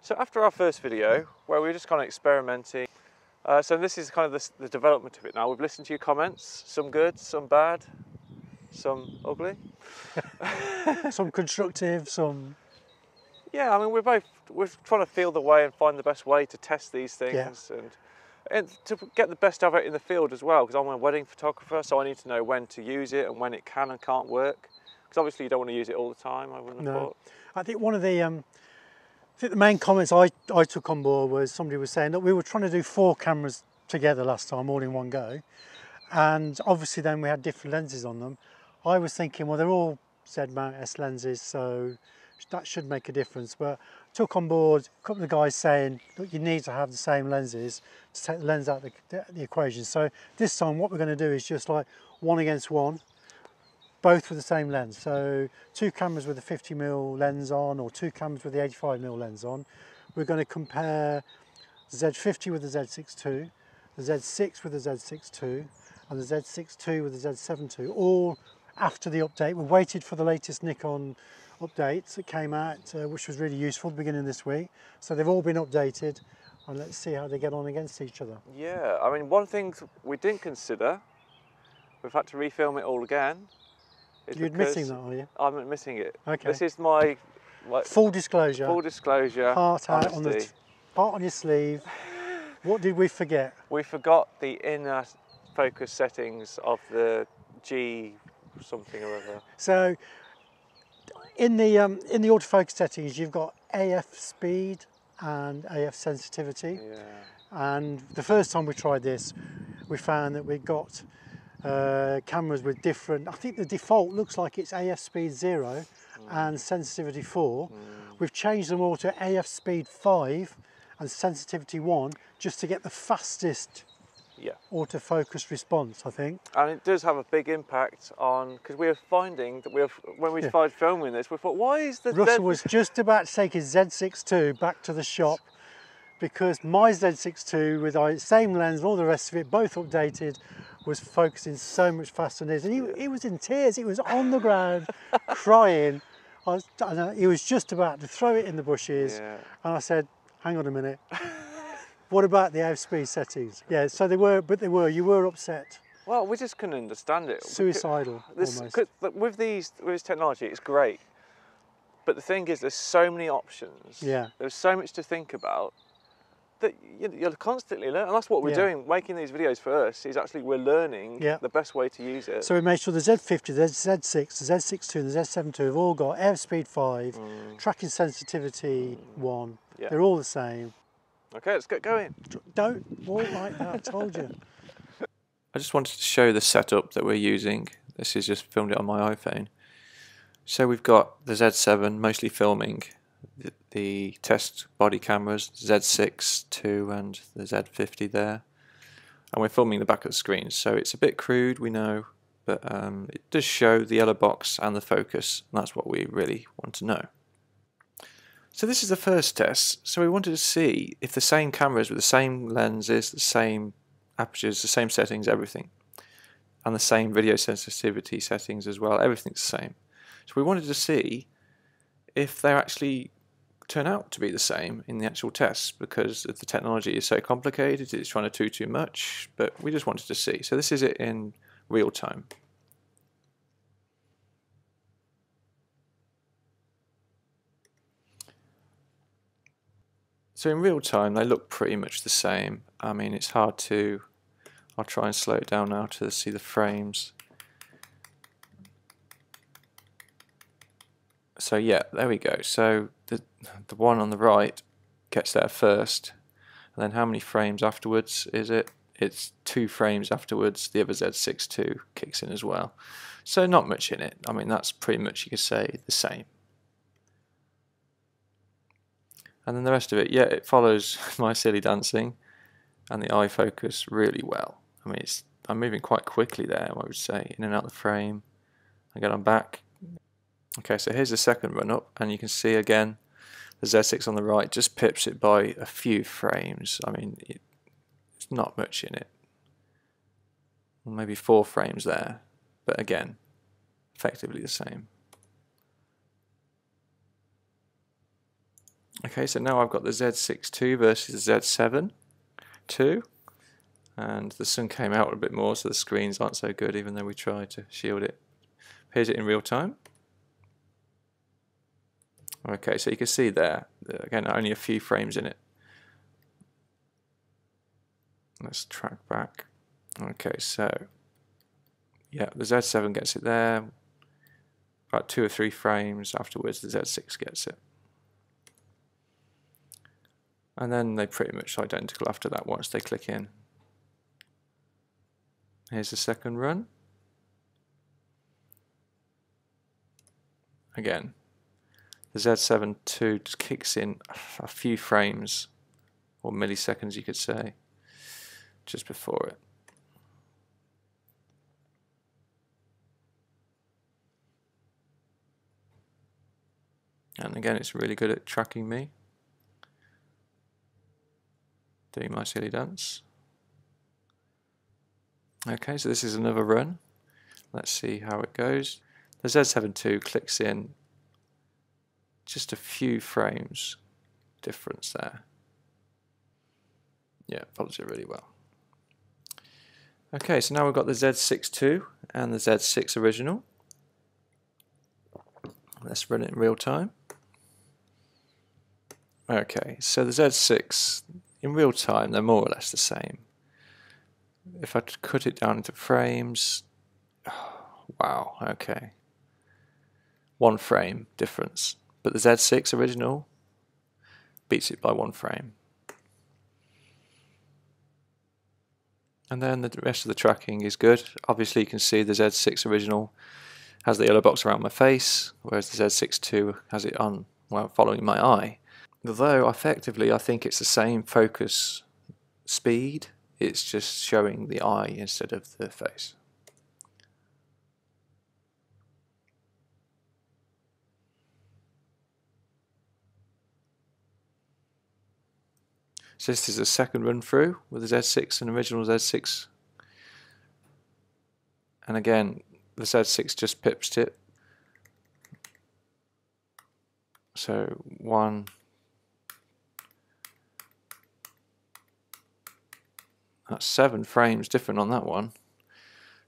So after our first video, where we were just kind of experimenting, so this is kind of the development of it now. We've listened to your comments, some good, some bad, some ugly. Some constructive, some... Yeah, I mean, we're trying to feel the way and find the best way to test these things, Yeah. and to get the best of it in the field as well, because I'm a wedding photographer, so I need to know when to use it and when it can and can't work. Because obviously you don't want to use it all the time, I wouldn't have thought. I think one of the main comments I took on board was somebody was saying that we were trying to do 4 cameras together last time, all in one go, and obviously then we had different lenses on them. I was thinking, well, they're all Z-mount S lenses, so that should make a difference, but took on board a couple of guys saying that you need to have the same lenses to take the lens out of the equation. So this time what we're going to do is just like 1 against 1, both with the same lens. So 2 cameras with a 50mm lens on, or 2 cameras with the 85mm lens on. We're going to compare the Z50 with the Z6 II, the Z6 with the Z6 II, and the Z6 II with the Z7 II, all after the update. We waited for the latest Nikon updates that came out, which was really useful at the beginning of this week. So they've all been updated, and let's see how they get on against each other. Yeah, I mean, one thing we didn't consider, we've had to refilm it all again. You're admitting that, are you? I'm admitting it. Okay. This is my full disclosure. Full disclosure. Heart out honesty. on the heart on your sleeve. What did we forget? We forgot the inner focus settings of the G something or other. So in the autofocus settings, you've got AF speed and AF sensitivity. Yeah. And the first time we tried this, we found that we got cameras with different, I think the default looks like it's AF speed 0 and sensitivity 4. We've changed them all to AF speed 5 and sensitivity 1 just to get the fastest autofocus response, I think. And it does have a big impact on, because we were finding that when we started filming this, we thought, why is the Russell was just about to take his Z6 II back to the shop, because my Z6 II with the same lens and all the rest of it, both updated, was focusing so much faster than his. And he was in tears, he was on the ground crying. He was just about to throw it in the bushes, and I said, hang on a minute, what about the AF speed settings? Yeah, so you were upset. Well, we just couldn't understand it. Suicidal, almost. With this technology, it's great. But the thing is, there's so many options. Yeah. There's so much to think about that you're constantly learning. And that's what we're doing. Making these videos for us is actually we're learning the best way to use it. So we made sure the Z50, the Z6, the Z6 II, and the Z7 II have all got AF speed 5, tracking sensitivity 1. Yeah. They're all the same. Okay, let's get going. Don't walk like that, I told you. I just wanted to show the setup that we're using. This is just filmed it on my iPhone. So we've got the Z7 mostly filming the test body cameras, Z6 II and the Z50 there. And we're filming the back of the screen, so it's a bit crude, we know, but it does show the yellow box and the focus, and that's what we really want to know. So this is the first test, so we wanted to see if the same cameras with the same lenses, the same apertures, the same settings, everything, and the same video sensitivity settings as well, everything's the same. So we wanted to see if they actually turn out to be the same in the actual tests, because the technology is so complicated, it's trying to do too much, but we just wanted to see. So this is it in real time. So in real time they look pretty much the same. I mean, it's hard to, I'll try and slow it down now to see the frames. So yeah, there we go. So the one on the right gets there first, and then how many frames afterwards is it? It's 2 frames afterwards. The other Z6 II kicks in as well. So not much in it. I mean, that's pretty much, you could say, the same. And then the rest of it, yeah, it follows my silly dancing and the eye focus really well. I mean, I'm moving quite quickly there, I would say, in and out of the frame. Again, I'm back. Okay, so here's the second run up, and you can see again the Z6 on the right just pips it by a few frames. I mean, it's not much in it. Maybe 4 frames there, but again, effectively the same. Okay, so now I've got the Z6 II versus the Z7 II, and the sun came out a bit more, so the screens aren't so good, even though we tried to shield it. Here's it in real time. Okay, so you can see there, again, only a few frames in it. Let's track back. Okay, so yeah, the Z7 gets it there. About 2 or 3 frames afterwards, the Z6 gets it. And then they're pretty much identical after that once they click in. Here's the second run. Again, the Z7 II just kicks in a few frames, or milliseconds you could say, just before it. And again, it's really good at tracking me, doing my silly dance. Okay, so this is another run. Let's see how it goes. The Z7 II clicks in just a few frames difference there. Yeah, follows it really well. Okay, so now we've got the Z6 II and the Z6 original. Let's run it in real time. Okay, so the Z6, in real time, they're more or less the same. If I cut it down into frames, wow, okay. 1 frame difference. But the Z6 original beats it by 1 frame. And then the rest of the tracking is good. Obviously you can see the Z6 original has the yellow box around my face, whereas the Z6 II has it on, well, following my eye. Although effectively I think it's the same focus speed, it's just showing the eye instead of the face. So this is a second run through with the Z6 and original Z6. And again, the Z6 just pips it. So 1, that's 7 frames different on that one.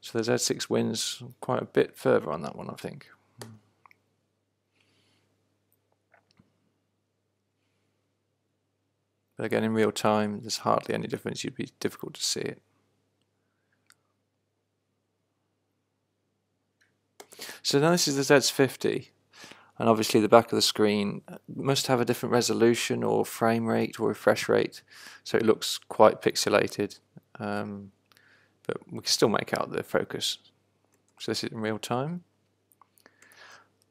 So the Z6 wins quite a bit further on that one, I think. But again, in real time, there's hardly any difference. It'd be difficult to see it. So now this is the Z50, and obviously the back of the screen must have a different resolution or frame rate or refresh rate, so it looks quite pixelated, but we can still make out the focus. So this is in real time.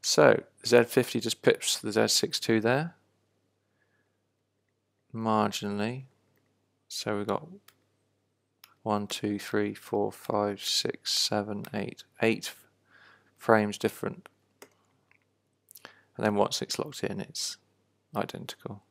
So the Z50 just pips the Z6 II there, marginally. So we've got 1, 2, 3, 4, 5, 6, 7, 8 frames different, and then once it's locked in, it's identical.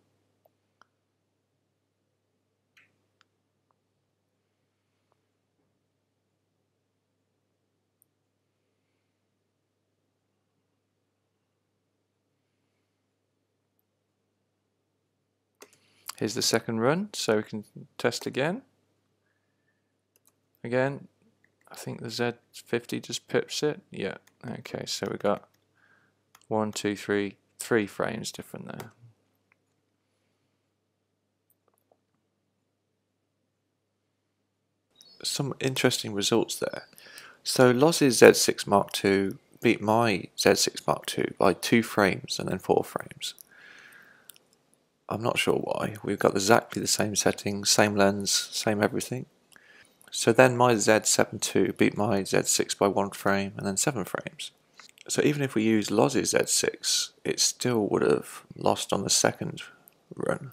Here's the second run, so we can test again. Again, I think the Z50 just pips it. Yeah, okay, so we got 1, 2, 3 frames different there. Some interesting results there. So Loz's Z6 Mark II beat my Z6 Mark II by 2 frames and then 4 frames. I'm not sure why. We've got exactly the same settings, same lens, same everything. So then my Z7 II beat my Z6 by 1 frame and then 7 frames. So even if we use Loz's Z6, it still would have lost on the second run.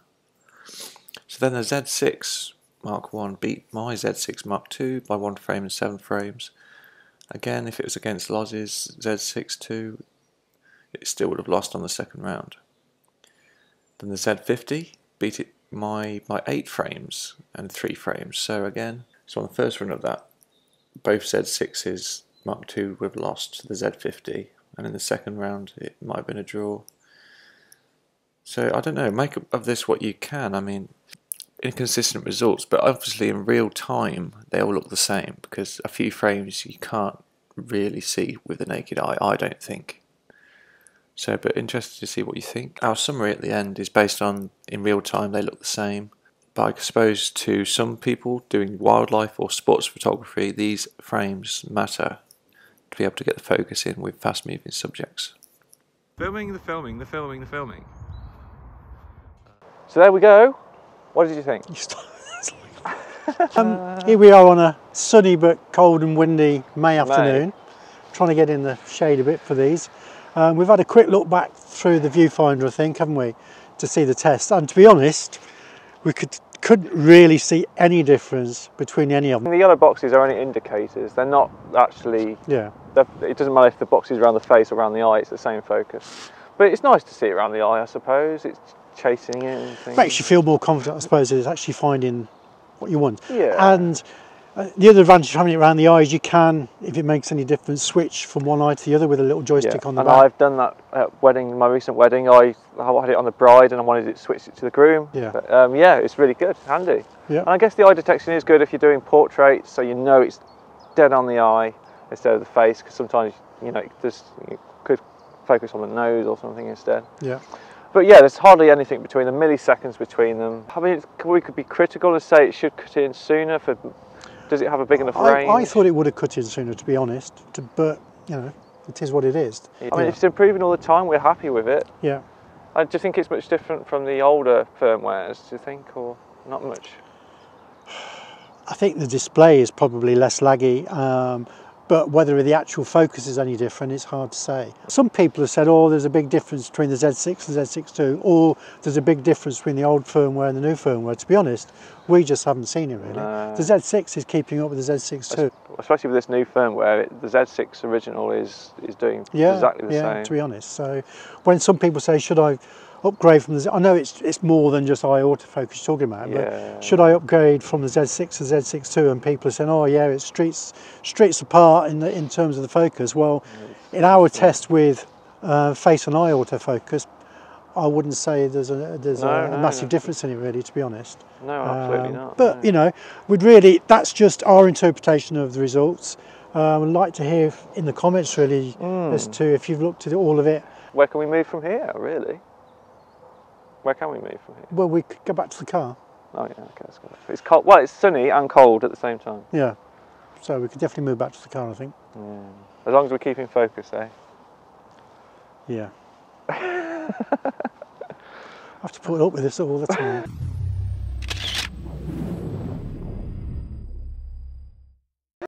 So then the Z6 Mark I beat my Z6 Mark II by 1 frame and 7 frames. Again, if it was against Loz's Z6 II, it still would have lost on the second round. Then the Z50 beat it by 8 frames and 3 frames. So again, so on the first run of that, both Z6s Mark II would have lost to the Z50, and in the second round it might have been a draw. So I don't know, make of this what you can. I mean, inconsistent results, but obviously in real time they all look the same, because a few frames you can't really see with the naked eye, I don't think. So, but interested to see what you think. Our summary at the end is based on in real time they look the same, but I suppose to some people doing wildlife or sports photography, these frames matter to be able to get the focus in with fast moving subjects. Filming. So there we go. What did you think? Here we are on a sunny but cold and windy May afternoon, trying to get in the shade a bit for these. We've had a quick look back through the viewfinder, I think, haven't we, to see the test. And to be honest, we couldn't really see any difference between any of them. The yellow boxes are only indicators. They're not actually. Yeah. It doesn't matter if the box is around the face or around the eye. It's the same focus. But it's nice to see it around the eye, I suppose. It's chasing it and things. Makes you feel more confident, I suppose, it's actually finding what you want. Yeah. And the other advantage of having it around the eye is you can, if it makes any difference, switch from one eye to the other with a little joystick on the back. And I've done that at my recent wedding. I had it on the bride and I wanted it switched it to the groom. Yeah. But, yeah, it's really good, handy. Yeah. And I guess the eye detection is good if you're doing portraits, so you know it's dead on the eye instead of the face, because sometimes you could focus on the nose or something instead. Yeah. But yeah, there's hardly anything between them, milliseconds between them. I mean, we could be critical and say it should cut in sooner. Does it have a big enough range? I thought it would have cut in sooner, to be honest. But you know, it is what it is. I mean, if it's improving all the time, we're happy with it. Yeah. Do you think it's much different from the older firmwares? Do you think, or not much? I think the display is probably less laggy. But whether the actual focus is any different, it's hard to say. Some people have said, oh, there's a big difference between the Z6 and Z6 II, or there's a big difference between the old firmware and the new firmware. To be honest, we just haven't seen it really. The Z6 is keeping up with the Z6 II. Especially with this new firmware, the Z6 original is doing exactly the same. Yeah, to be honest. So when some people say, should I upgrade from the I know it's more than just eye autofocus you're talking about, but should I upgrade from the Z6 to Z6 II? And people are saying, oh yeah, it's streets apart in terms of the focus. Well, in our test with face and eye autofocus, I wouldn't say there's a massive difference in it really, to be honest. No, absolutely not. But you know, that's just our interpretation of the results. I'd like to hear in the comments really as to if you've looked at all of it. Where can we move from here, really? Where can we move from here? Well, we could go back to the car. Oh yeah, okay, let's go. It's cold. Well, it's sunny and cold at the same time. Yeah, so we could definitely move back to the car, I think. As long as we're keeping focus, eh? Yeah. I have to put up with this all the time.